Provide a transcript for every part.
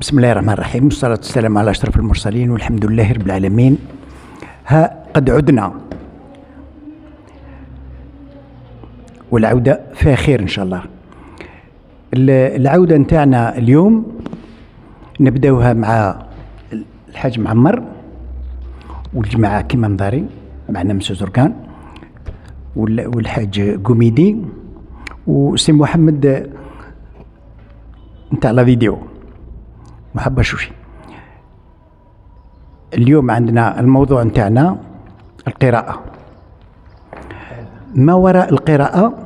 بسم الله الرحمن الرحيم، والصلاة والسلام على أشرف المرسلين، والحمد لله رب العالمين. ها قد عدنا، والعودة فيها خير إن شاء الله. العودة نتاعنا اليوم نبداوها مع الحاج معمر والجماعة كيما مداري معنا مسو زركان والحاج قميدي وسي محمد نتاع لا فيديو محبة شوشي. اليوم عندنا الموضوع نتاعنا القراءة. ما وراء القراءة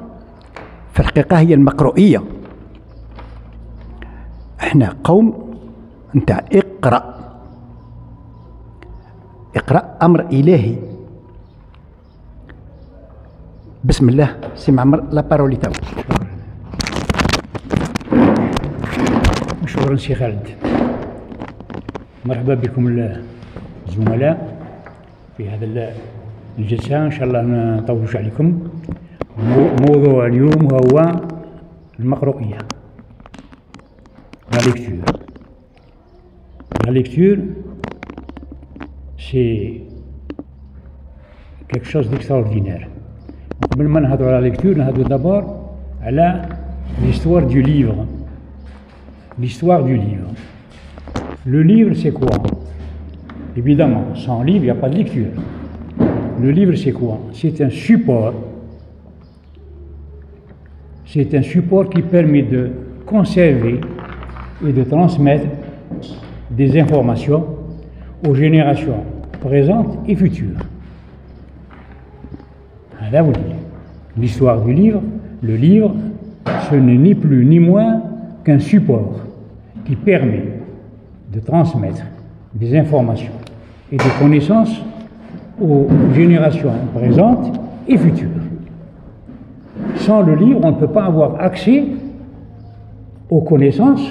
في الحقيقة هي المقروئية. احنا قوم نتاع اقرأ، اقرأ أمر إلهي. بسم الله سي معمر، لا بارولي تاو. شكرا سي خالد. مرحبا بكم الزملاء في هذا الجلسة، إن شاء الله ما نطولش عليكم. موضوع اليوم هو المقروئية. La lecture. La lecture, c'est quelque chose d'extraordinaire. قبل ما نهضروا على la lecture نهضروا d'abord على l'histoire du livre. L'histoire du livre. Le livre, c'est quoi? Évidemment, sans livre, il n'y a pas de lecture. Le livre, c'est quoi? C'est un support. C'est un support qui permet de conserver et de transmettre des informations aux générations présentes et futures. Là, vous dites, l'histoire du livre, le livre, ce n'est ni plus ni moins qu'un support qui permet de transmettre des informations et des connaissances aux générations présentes et futures. Sans le livre, on ne peut pas avoir accès aux connaissances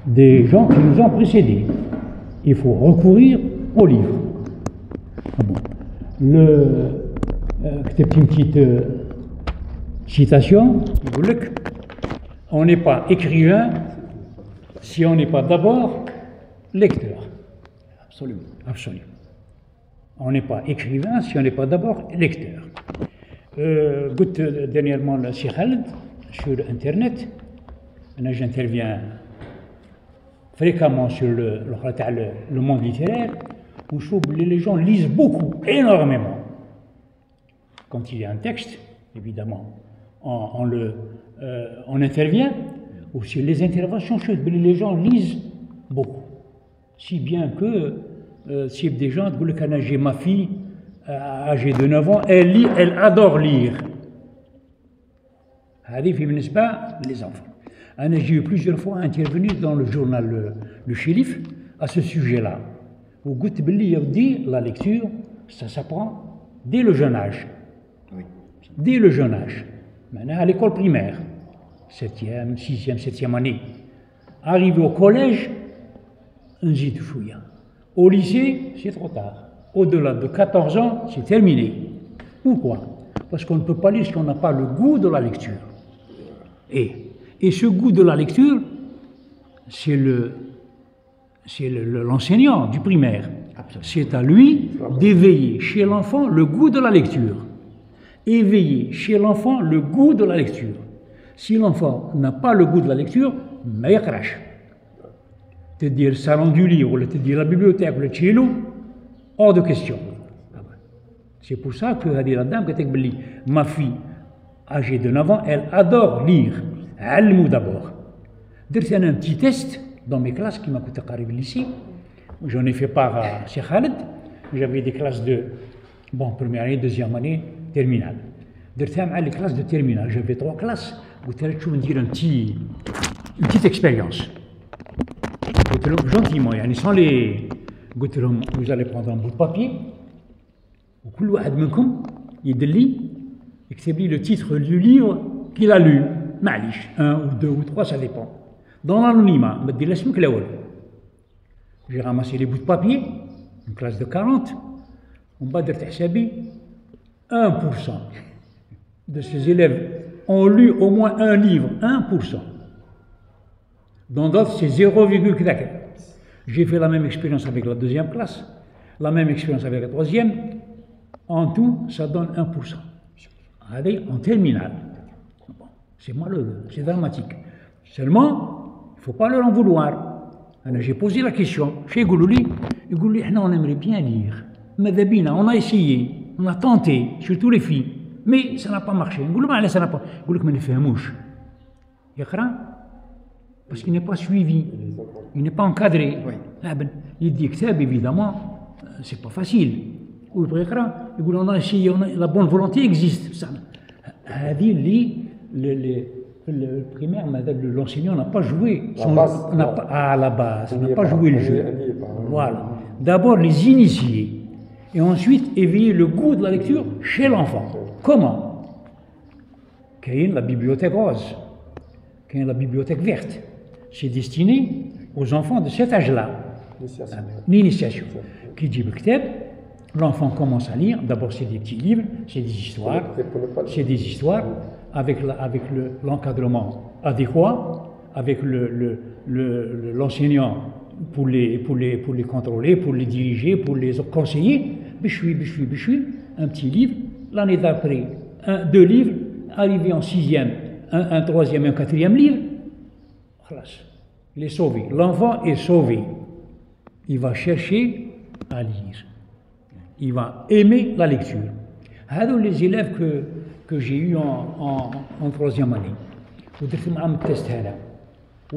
des gens qui nous ont précédés. Il faut recourir au livre. Bon. C'est une petite citation. On n'est pas écrivain si on n'est pas d'abord lecteur. Absolument. Absolument. On n'est pas écrivain si on n'est pas d'abord lecteur. قلت dernièrement لسي خالد sur Internet, j'interviens fréquemment sur le monde littéraire, où je trouve que les gens lisent beaucoup, énormément. Quand il y a un texte, évidemment, on intervient, ou sur les interventions, je trouve que les gens lisent beaucoup. Si bien que, si des gens, j'ai ma fille, âgée de 9 ans, elle lit, elle adore lire. Les enfants. J'ai eu plusieurs fois intervenu dans le journal Le Shérif à ce sujet-là. Où la lecture, ça s'apprend dès le jeune âge. Oui. Dès le jeune âge. Maintenant, à l'école primaire, 7e, 6e, 7e année. Arrivé au collège, au lycée, c'est trop tard. Au-delà de 14 ans, c'est terminé. Pourquoi? Parce qu'on ne peut pas lire si on n'a pas le goût de la lecture. Et ce goût de la lecture, c'est l'enseignant du primaire. C'est à lui d'éveiller chez l'enfant le goût de la lecture. Éveiller chez l'enfant le goût de la lecture. Si l'enfant n'a pas le goût de la lecture, il crache. Te dire le salon du livre, ou te dire la bibliothèque, ou le cello, hors de question. C'est pour ça que la dame qui dit ma fille âgée de 9 ans, elle adore lire. Elle d'abord. J'ai un petit test dans mes classes qui m'a coûté arriver ici. J'en ai fait part à Cheikh Khaled. J'avais des classes de première année, deuxième année, terminale. Les classes de terminale, j'avais 3 classes. Je vais dire une petite expérience. Gentiment, sans les. Vous allez prendre un bout de papier. Tout le monde écrit le titre du livre qu'il a lu. معليش 1 ou 2 ou 3, ça dépend. Dans l'anonymat, j'ai ramassé les bouts de papier, une classe de 40, on va dire 1% de ces élèves ont lu au moins un livre, 1%. Dans d'autres, c'est 0, كذاك. J'ai fait la même expérience avec la deuxième classe, la même expérience avec la troisième. En tout, ça donne 1%. Allez, en terminale. Bon, c'est malheureux, c'est dramatique. Seulement, il ne faut pas leur en vouloir. J'ai posé la question. Chez Goulouli, on aimerait bien lire. Madhabina, on a essayé, on a tenté, surtout les filles. Mais ça n'a pas marché. Ça n'a pas. Mais ne fahmouche. Parce qu'il n'est pas suivi, il n'est pas encadré. Il dit que évidemment, c'est pas facile. On a essayé, la bonne volonté existe. Le primaire, l'enseignant n'a pas joué. À la base, n'a pas joué le jeu. Voilà. D'abord les initier et ensuite éveiller le goût de la lecture chez l'enfant. Comment? Qu'il y ait la bibliothèque rose, qu'il y ait la bibliothèque verte. C'est destiné aux enfants de cet âge-là. L'initiation. Qui dit Bkteb, l'enfant commence à lire. D'abord, c'est des petits livres, c'est des histoires. C'est des histoires avec l'encadrement adéquat, avec l'enseignant pour les contrôler, pour les diriger, pour les conseiller. Bichui, un petit livre. L'année d'après, 2 livres. Arrivé en 6e, un 3e et un 4e livre. Il est sauvé. L'enfant est sauvé. Il va chercher à lire. Il va aimer la lecture. Les élèves que j'ai eus en 3e année. Le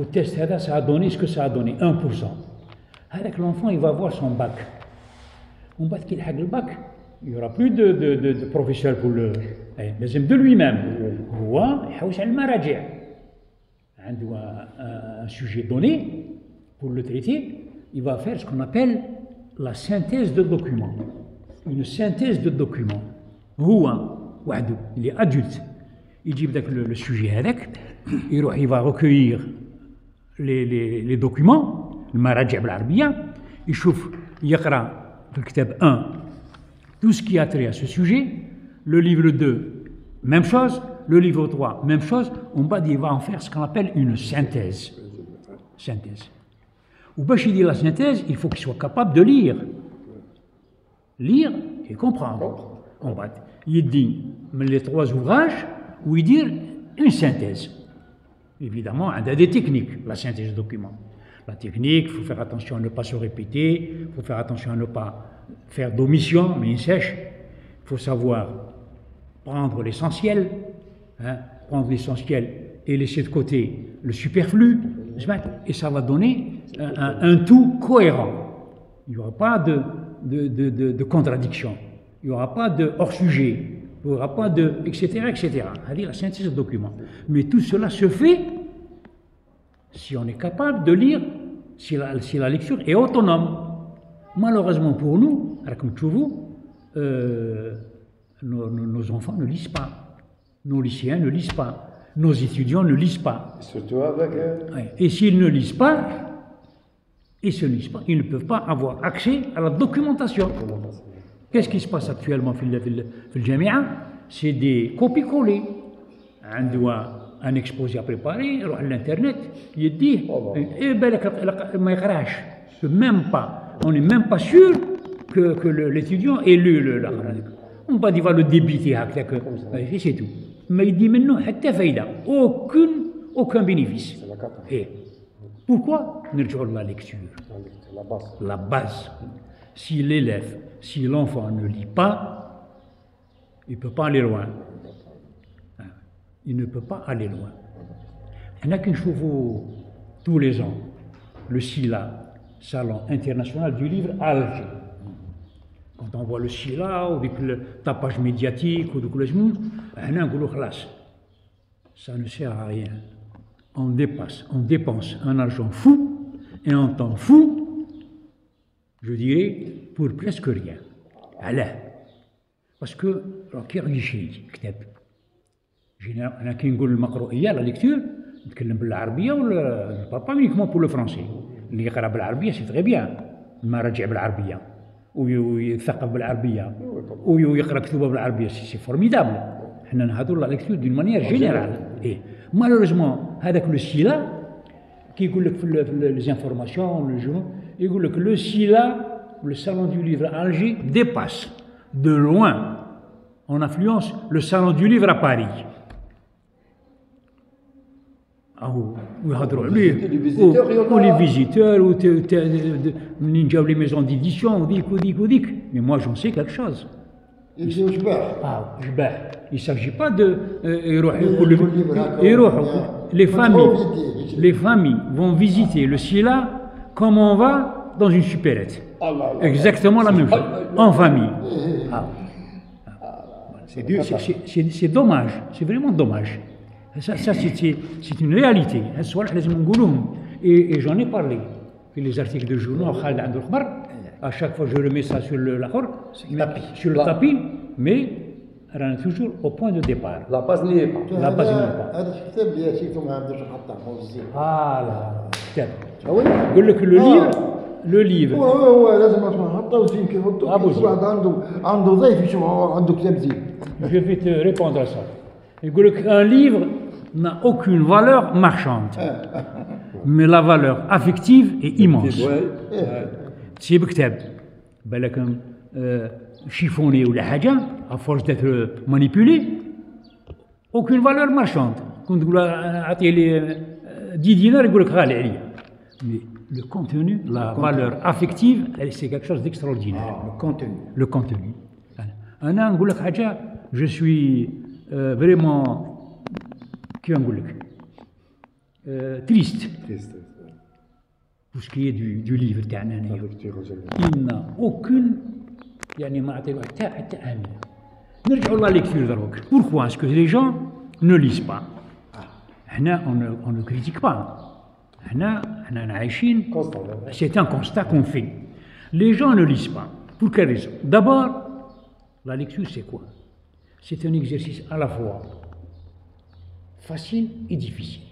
test, ça a donné ce que ça a donné, 1%. Avec l'enfant, il va avoir son bac. On bat qu'il a le bac. Il n'y aura plus de professeur pour le. Mais de lui-même. Un sujet donné pour le traiter, il va faire ce qu'on appelle la synthèse de document. Une synthèse de document. Il est adulte. Il dit le sujet avec, il va recueillir les documents, le maraji' بالعربية, يشوف يقرأ في الكتاب 1 tout ce qui a trait à ce sujet, le livre 2, même chose, le livre 3, même chose, on va en faire ce qu'on appelle une synthèse. Ou bien, il dit la synthèse, il faut qu'il soit capable de lire. Lire et comprendre. Il dit, les 3 ouvrages, où il dit une synthèse. Évidemment, il y a des techniques, la synthèse de documents. La technique, il faut faire attention à ne pas se répéter, il faut faire attention à ne pas faire d'omission, mais il sèche. Il faut savoir prendre l'essentiel, et laisser de côté le superflu, et ça va donner un tout cohérent. Il n'y aura pas de contradiction, il n'y aura pas de hors-sujet, il n'y aura pas de. etc. C'est-à-dire la synthèse de documents. Mais tout cela se fait si on est capable de lire, si la lecture est autonome. Malheureusement pour nous, comme vous, nos enfants ne lisent pas, nos lycéens ne lisent pas, nos étudiants ne lisent pas. Surtout avec. Et s'ils ne lisent pas, ils ne peuvent pas avoir accès à la documentation. Qu'est-ce qui se passe actuellement dans le Jamia? C'est des copies-collées. Un exposé à préparer, il à l'internet, il dit, même pas, on n'est même pas sûr que l'étudiant ait lu le Qur'an. On va dire le débiter, c'est tout. Mais il dit maintenant, aucun bénéfice. Et pourquoi nous rejoignons la lecture? La base. Si l'élève, si l'enfant ne lit pas, il ne peut pas aller loin. Il ne peut pas aller loin. Il n'y a qu'un chevaux tous les ans, le SILA, Salon international du livre à Alger. Quand on voit le SILA, ou le tapage médiatique, ou ça ne sert à rien. On dépense un argent fou et un temps fou, je dirais, pour presque rien. Alors, parce que, أنا كي نقول المقروئية لا ليكتور نتكلم بالعربية ولا با uniquement pour le français. اللي يقرأ بالعربية سي تري بيان، المراجع بالعربية ويثقف بالعربية ويقرأ كتبه بالعربية سي فورميدابل. حنا نهضروا لا ليكتور دون مانيير جينيرال. مالوريزمون هذاك لو سيلا qui les informations, le journal, il dit que le SILA, le salon du livre à Alger, dépasse de loin en influence le salon du livre à Paris. ويهضروا عليه les visiteurs منين جاو les maisons d'édition وديك mais moi j'en sais quelque chose. يجيو جباح. جباح. Il ne s'agit pas de les familles vont visiter le SILA comme on va dans une supérette. Exactement la même chose, en famille. C'est dommage, c'est vraiment dommage. Ça c'est une réalité. Et j'en ai parlé. Les articles de journaux, à chaque fois je remets ça sur le tapis, mais on est toujours au point de départ. La base n'y est pas. La base n'y est pas. هذا الكتاب اللي شفتو ما عندوش نحطه موزين. كتاب. يقول لك لو ليفر. هو لازم نحطه زين كي يحطوا كل واحد عنده ضيف يشوف عنده كتاب زين. Je vais te répondre à ça. يقول لك un livre n'a aucune valeur marchande, mais la valeur affective est immense. تسيب كتاب بالك chiffonné ou la haja, à force d'être manipulé, aucune valeur marchande. Quand tu as 10 dinars, il y a mais le contenu, la valeur affective, c'est quelque chose d'extraordinaire. Le contenu. Je suis vraiment triste. Pour ce qui est du livre, il n'a aucune. يعني ما عطيوه حتى أهمية. نرجعوا لا ليكتور دروك. Pourquoi est-ce que les gens ne lisent pas? احنا on ne critique pas. احنا عايشين. C'est un constat qu'on fait. Les gens ne lisent pas. Pour quelle raison? D'abord, la lecture c'est quoi? C'est un exercice à la fois facile et difficile.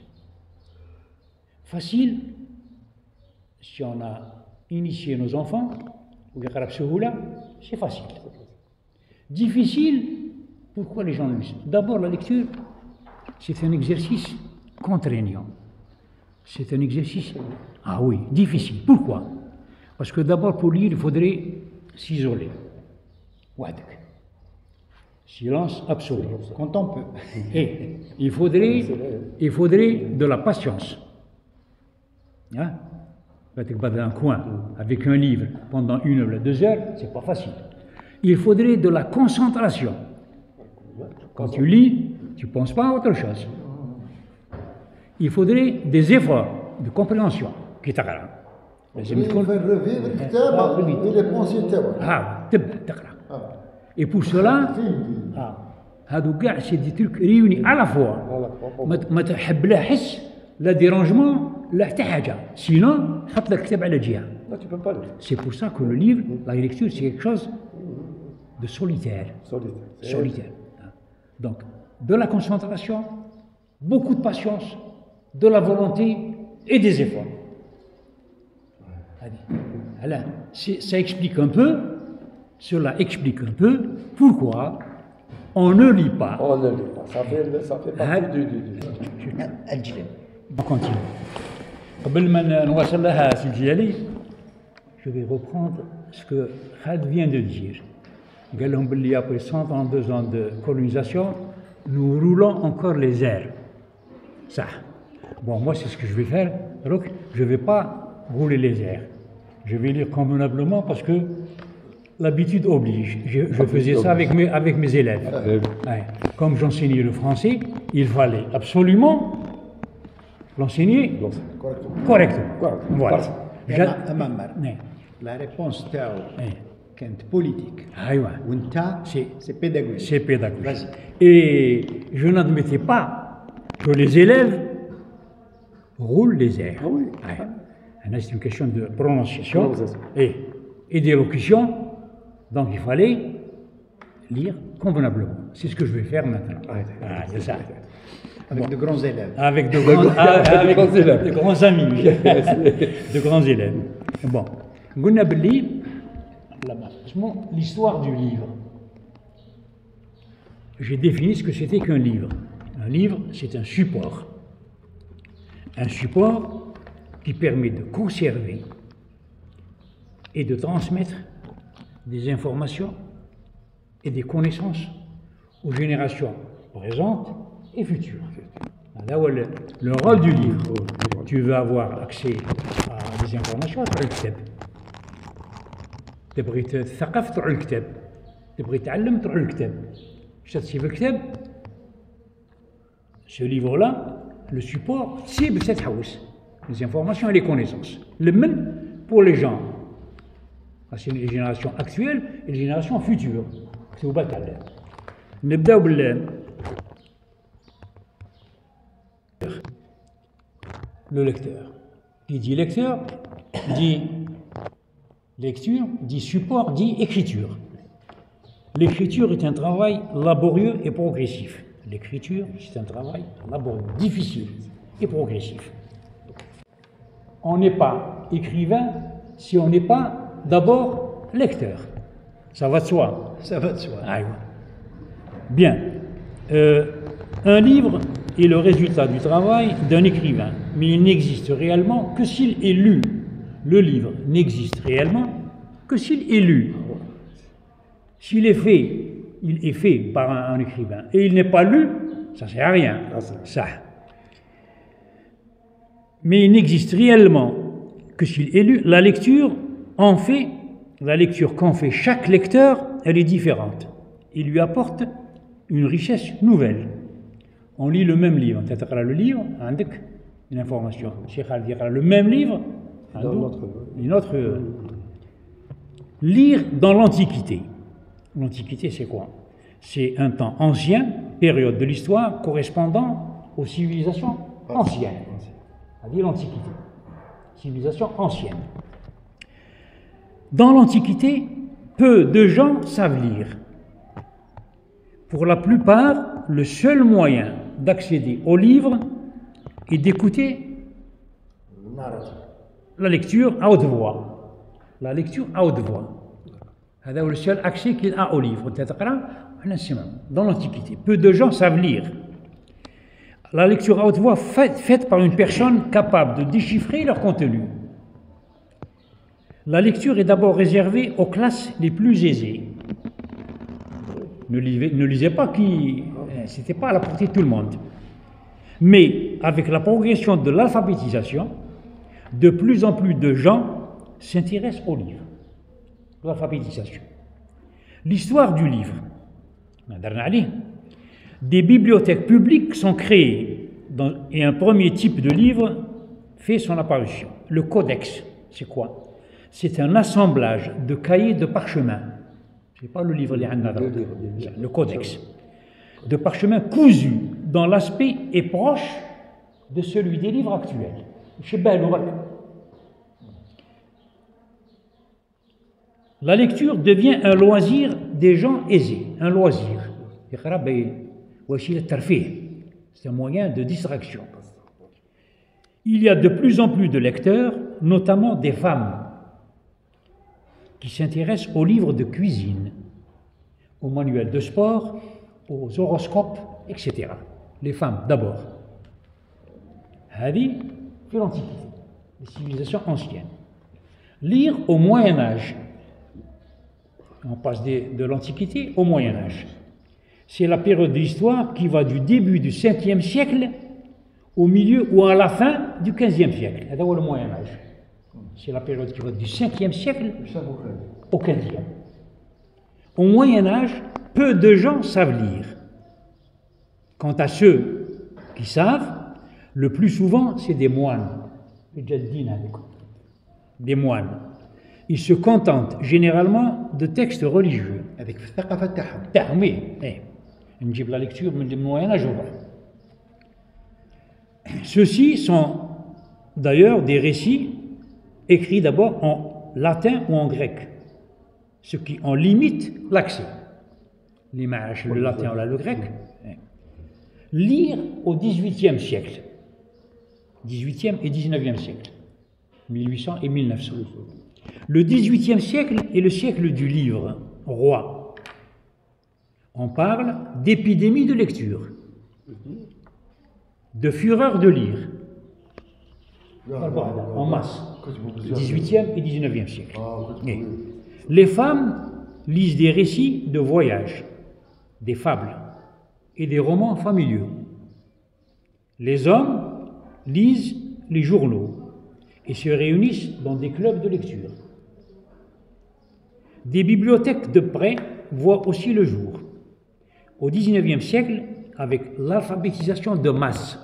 Facile, si on a initié nos enfants, c'est facile. Difficile, pourquoi les gens le lisent? D'abord, la lecture, c'est un exercice contraignant. C'est un exercice, difficile. Pourquoi? Parce que d'abord, pour lire, il faudrait s'isoler. Silence absolu. Quand on peut. Et il faudrait de la patience. Hein? Dans un coin avec un livre pendant 1 heure ou 2 heures, c'est pas facile. Il faudrait de la concentration. Quand tu lis, tu ne penses pas à autre chose. Il faudrait des efforts de compréhension. Qui تقرا. لازم تكون revivre الكتاب إلى بونسي تاعو. تبدا تقرا. Et pour cela, هادو كاع سي دي تروك ريوني à la fois. ما تحب لا حس لا ديرانجمون لا حتى حاجه. Sinon, حط لك الكتاب على جهه. C'est pour ça que le livre, la lecture, c'est quelque chose de solitaire. Solitaire. Donc, de la concentration, beaucoup de patience, de la volonté et des efforts. Alain, ça explique un peu, cela explique un peu pourquoi on ne lit pas. On ne lit pas, ça fait partie du... On continue. قبل ما نواصل لها سي ديالي je vais reprendre ce que Khaled vient de dire. قال لهم باللي après 132 ans de colonisation, nous roulons encore les airs. Ça. Bon, moi c'est ce que je vais faire. Donc, je ne vais pas rouler les airs. Je vais lire convenablement parce que l'habitude oblige. Je faisais ça avec mes élèves. Ouais. Comme j'enseignais le français, il fallait absolument l'enseigner correctement. Voilà. La réponse تاعو كانت politique. وانت c'est pédagogique. C'est pédagogique. Et je n'admettais pas que les élèves roulent les airs. C'est une question de prononciation et d'élocution. Donc il fallait lire convenablement. C'est ce que je vais faire maintenant. C'est ça. Avec de grands élèves. Avec de grands amis. De grands élèves. Bon. قلنا باللي l'histoire du livre. J'ai défini ce que c'était qu'un livre. Un livre, c'est un support. Un support qui permet de conserver et de transmettre des informations et des connaissances aux générations présentes et futures. Alors, le rôle du livre, tu veux avoir accès à des informations, tu as le كتاب. تبغي تثقف تروح للكتاب، تبغي تعلم تروح للكتاب. شتي في الكتاب. Ce livre-là, le support, c'est cette house, les informations et les connaissances. Le même pour les gens. C'est les générations actuelles et les générations futures. C'est au bataille. نبداو le lecteur. Qui dit lecteur, dit lecture, dit support, dit écriture. L'écriture est un travail laborieux et progressif. L'écriture, c'est un travail laborieux, difficile et progressif. On n'est pas écrivain si on n'est pas d'abord lecteur. Ça va de soi. Ça va de soi. Ah, oui. Bien. Un livre est le résultat du travail d'un écrivain, mais il n'existe réellement que s'il est lu. Le livre n'existe réellement que s'il est lu. S'il est fait, il est fait par un écrivain et il n'est pas lu, ça ne sert à rien. Ça. Mais il n'existe réellement que s'il est lu. La lecture qu'en fait chaque lecteur, elle est différente. Il lui apporte une richesse nouvelle. On lit le même livre. Tu as le livre, une information. Cheikh Khalid dit le même livre, une autre. Lire dans l'Antiquité. L'Antiquité, c'est quoi? C'est un temps ancien, période de l'histoire correspondant aux civilisations anciennes. C'est-à-dire l'Antiquité. Civilisation ancienne. Dans l'Antiquité, peu de gens savent lire. Pour la plupart, le seul moyen d'accéder au livre est d'écouter la lecture à haute voix. La lecture à haute voix. C'est le seul accès qu'il a au livre. Dans l'Antiquité, peu de gens savent lire. La lecture à haute voix faite par une personne capable de déchiffrer leur contenu. La lecture est d'abord réservée aux classes les plus aisées. Ne lisez pas c'était pas à la portée de tout le monde. Mais avec la progression de l'alphabétisation, de plus en plus de gens s'intéressent au livre. L'alphabétisation. L'histoire du livre. Des bibliothèques publiques sont créées et un premier type de livre fait son apparition. Le codex, c'est quoi? C'est un assemblage de cahiers de parchemin. Ce n'est pas le livre, le codex. De parchemin cousu dont l'aspect est proche de celui des livres actuels. La lecture devient un loisir des gens aisés, un loisir. C'est un moyen de distraction. Il y a de plus en plus de lecteurs, notamment des femmes, qui s'intéressent aux livres de cuisine, aux manuels de sport, aux horoscopes, etc. Les femmes d'abord. Hadi, puis l'Antiquité, les civilisations anciennes. Lire au Moyen Âge. On passe de l'Antiquité au Moyen Âge. C'est la période de l'histoire qui va du début du 5e siècle au milieu ou à la fin du 15e siècle. C'est le Moyen Âge. C'est la période qui va du 5e siècle au 15e. Au Moyen Âge, peu de gens savent lire. Quant à ceux qui savent, le plus souvent, c'est des moines. Des moines. Ils se contentent généralement de textes religieux. Avec la lecture du Moyen Âge. Ceux-ci sont d'ailleurs des récits écrits d'abord en latin ou en grec, ce qui en limite l'accès. L'image, le latin ou le grec. Lire au XVIIIe siècle, 18e et 19e siècle, 1800 et 1900. Le XVIIIe siècle est le siècle du livre, roi. On parle d'épidémie de lecture, de fureur de lire. en masse, 18e et 19e siècle. Et les femmes lisent des récits de voyage, des fables et des romans familiaux. Les hommes lisent les journaux et se réunissent dans des clubs de lecture. Des bibliothèques de prêt voient aussi le jour. Au XIXe siècle, avec l'alphabétisation de masse.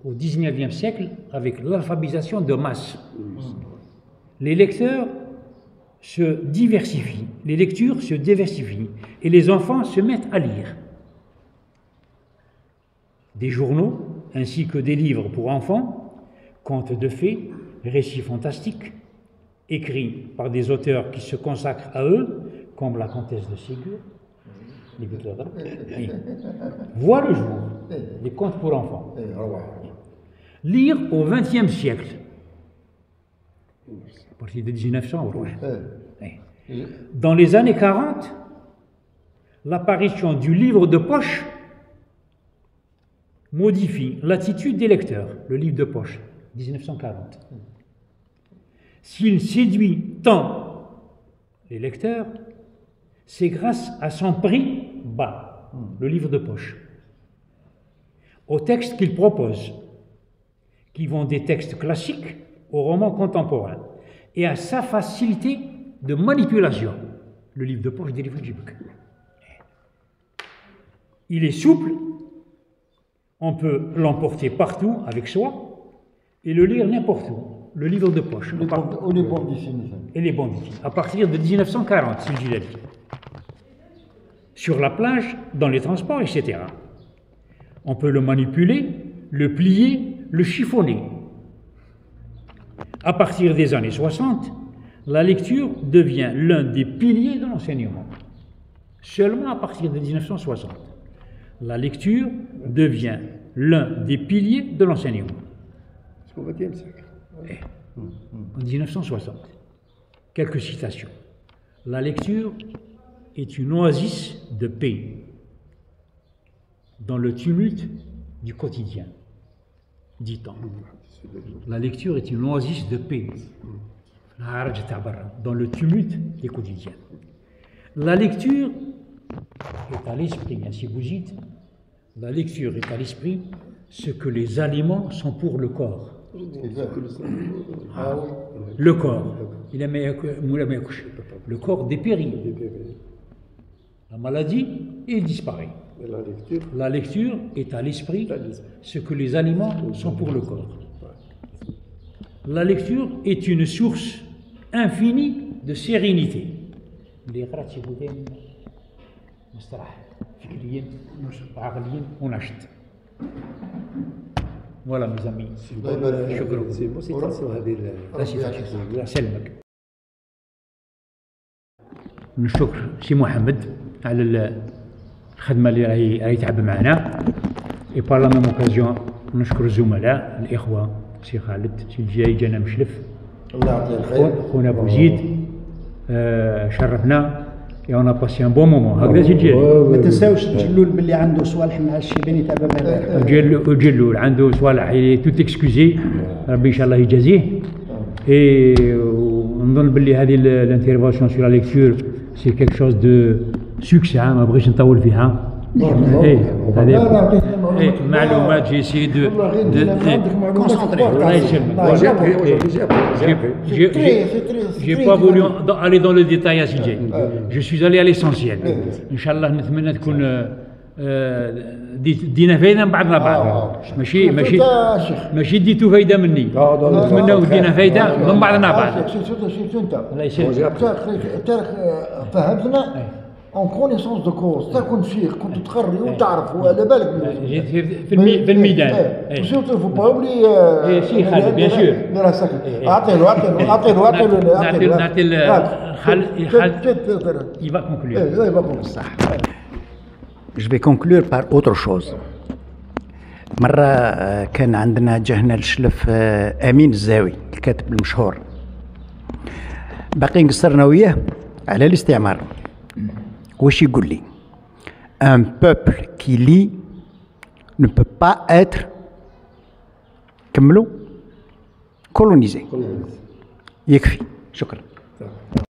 Au XIXe siècle, avec l'alphabétisation de masse. Les lecteurs se diversifient, les lectures se diversifient et les enfants se mettent à lire. Des journaux ainsi que des livres pour enfants, contes de fées, récits fantastiques, écrits par des auteurs qui se consacrent à eux, comme la comtesse de Ségur, voient le jour, des contes pour enfants. Lire au XXe siècle, à partir de 1900, dans les années 40, l'apparition du livre de poche modifie l'attitude des lecteurs, le livre de poche, 1940. S'il séduit tant les lecteurs, c'est grâce à son prix bas, le livre de poche, aux textes qu'il propose, qui vont des textes classiques aux romans contemporains, et à sa facilité de manipulation, le livre de poche des livres de Djibouti. Il est souple, on peut l'emporter partout avec soi et le lire n'importe où, le livre de poche. Ou les bandes dessinées. Et les bandes dessinées, à partir de 1940, Sylvie l'a dit. Sur la plage, dans les transports, etc. On peut le manipuler, le plier, le chiffonner. À partir des années 60, la lecture devient l'un des piliers de l'enseignement. Seulement à partir de 1960, la lecture devient l'un des piliers de l'enseignement. Au XXe siècle. En 1960, quelques citations. La lecture est une oasis de paix dans le tumulte du quotidien, dit-on. La lecture est une oasis de paix dans le tumulte des quotidiens. La lecture est à l'esprit, ainsi vous dites, la lecture est à l'esprit ce que les aliments sont pour le corps. Le corps, le corps dépérit. La maladie, il disparaît. La lecture est à l'esprit ce que les aliments sont pour le corps. La lecture est une source infinie de sérénité. Voilà mes amis. نشكر سي محمد على الخدمه اللي راهي تعب معنا. اي بار لا ميم اوكازيون نشكر الزملاء الاخوه سي خالد سي الجاي جانا مشلف الله يعطيه الخير خونا بوزيد شرفنا et on a passé un bon moment. هكذا سي الجاي. ما تنساوش جلول باللي عنده صوالح مع الشيباني تاع بابا. جلول عنده صوالح توت اكسكوزي ربي ان شاء الله يجازيه. اي نظن باللي هذه الانترفونسيون سور لا ليكتور سي كيك شوز دو سوكسي ما بغيتش نطول فيها. هذه معلومات جي سي دو كونسونطري. الله يسلمك. J'ai pas voulu aller dans le détail à CJ. Je suis allé à l'essentiel. Inch'Allah نتمنى تكون دينا فايدة من بعضنا بعض. ماشي ديتو فايدة مني. نتمنى دينا فايدة من بعضنا بعض. الله يسلمك. فهمتنا اون كونيسونس دو كوز كنت شيخ كنت تقري وتعرف وعلى بالك في الميدان. سورتو فو با اوبلي سي خالد بيان سور. اعطيه نعطي خالد il va conclure. صح. Je vais conclure par autre chose. مرة كان عندنا جهنا للشلف أمين الزاوي الكاتب المشهور. باقي قصرنا وياه على الاستعمار. واش يقول لي؟ Un peuple qui lit ne peut pas être كملوا كولونيزي. كولونيزي. يكفي. شكرا.